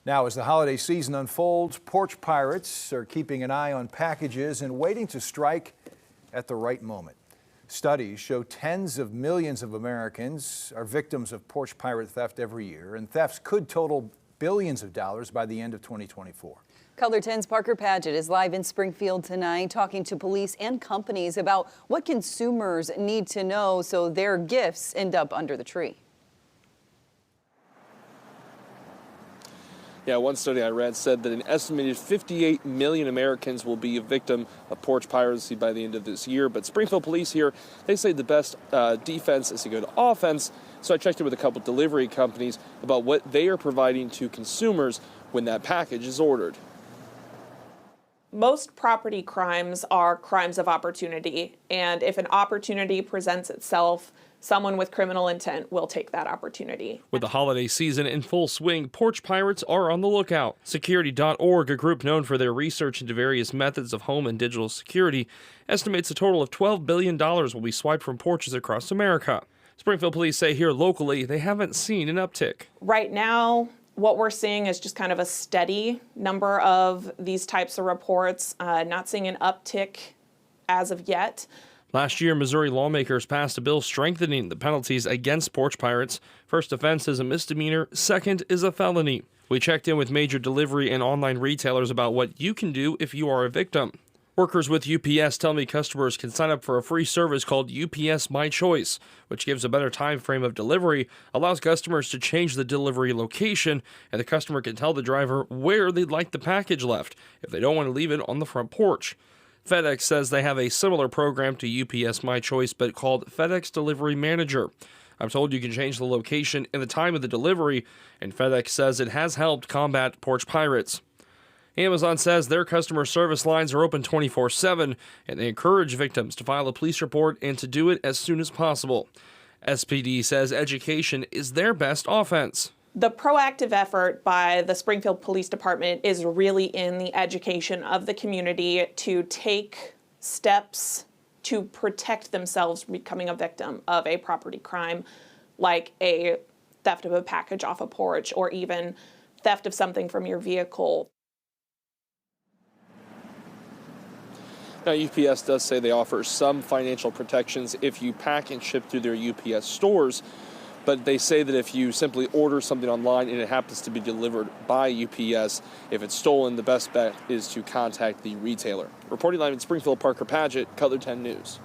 Now, as the holiday season unfolds, porch pirates are keeping an eye on packages and waiting to strike at the right moment. Studies show tens of millions of Americans are victims of porch pirate theft every year, and thefts could total billions of dollars by the end of 2024. Color 10's Parker Paget is live in Springfield tonight, talking to police and companies about what consumers need to know so their gifts end up under the tree. Yeah, one study I read said that an estimated 58 million Americans will be a victim of porch piracy by the end of this year. But Springfield police here, they say the best defense is to go to offense. So I checked in with a couple delivery companies about what they are providing to consumers when that package is ordered. Most property crimes are crimes of opportunity, and if an opportunity presents itself, someone with criminal intent will take that opportunity. With the holiday season in full swing, porch pirates are on the lookout. Security.org, a group known for their research into various methods of home and digital security, estimates a total of $12 billion will be swiped from porches across America. Springfield police say here locally they haven't seen an uptick. Right now, what we're seeing is just kind of a steady number of these types of reports, not seeing an uptick as of yet. Last year, Missouri lawmakers passed a bill strengthening the penalties against porch pirates. First offense is a misdemeanor, second is a felony. We checked in with major delivery and online retailers about what you can do if you are a victim. Workers with UPS tell me customers can sign up for a free service called UPS My Choice, which gives a better time frame of delivery, allows customers to change the delivery location, and the customer can tell the driver where they'd like the package left if they don't want to leave it on the front porch. FedEx says they have a similar program to UPS My Choice, but called FedEx Delivery Manager. I'm told you can change the location and the time of the delivery, and FedEx says it has helped combat porch pirates. Amazon says their customer service lines are open 24/7, and they encourage victims to file a police report and to do it as soon as possible. SPD says education is their best offense. The proactive effort by the Springfield Police Department is really in the education of the community to take steps to protect themselves from becoming a victim of a property crime, like a theft of a package off a porch or even theft of something from your vehicle. Now, UPS does say they offer some financial protections if you pack and ship through their UPS stores, but they say that if you simply order something online and it happens to be delivered by UPS, if it's stolen, the best bet is to contact the retailer. Reporting live in Springfield, Parker Paget, Color 10 News.